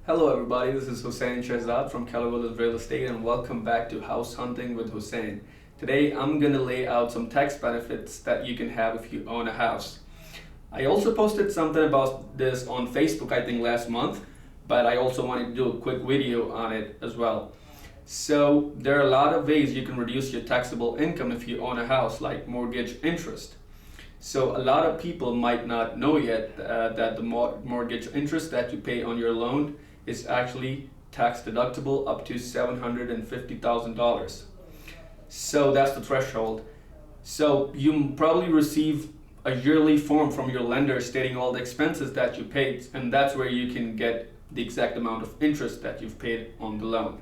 Hello everybody, this is Hussain Shahzad from Keller Real Estate and welcome back to House Hunting with Hussain. Today I'm going to lay out some tax benefits that you can have if you own a house. I also posted something about this on Facebook I think last month, but I also wanted to do a quick video on it as well. So there are a lot of ways you can reduce your taxable income if you own a house, like mortgage interest. So a lot of people might not know yet that the mortgage interest that you pay on your loan is actually tax deductible up to $750,000. So that's the threshold. So you probably receive a yearly form from your lender stating all the expenses that you paid, and that's where you can get the exact amount of interest that you've paid on the loan.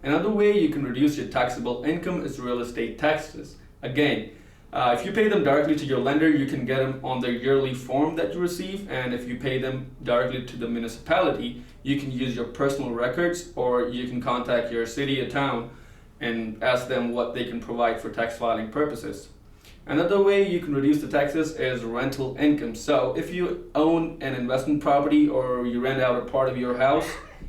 Another way you can reduce your taxable income is real estate taxes. Again, if you pay them directly to your lender, you can get them on the yearly form that you receive, and if you pay them directly to the municipality, you can use your personal records, or you can contact your city or town and ask them what they can provide for tax filing purposes. Another way you can reduce the taxes is rental income. So if you own an investment property or you rent out a part of your house,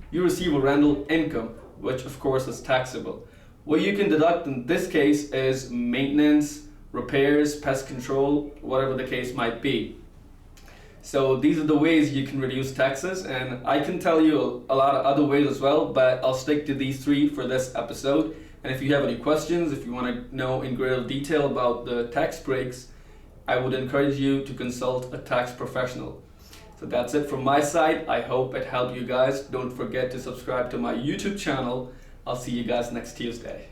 you receive a rental income, which of course is taxable. What you can deduct in this case is maintenance, repairs, pest control, whatever the case might be. So these are the ways you can reduce taxes, and I can tell you a lot of other ways as well, but I'll stick to these three for this episode. And if you have any questions, if you want to know in greater detail about the tax breaks, I would encourage you to consult a tax professional. So that's it from my side. I hope it helped you guys. Don't forget to subscribe to my YouTube channel. I'll see you guys next Tuesday.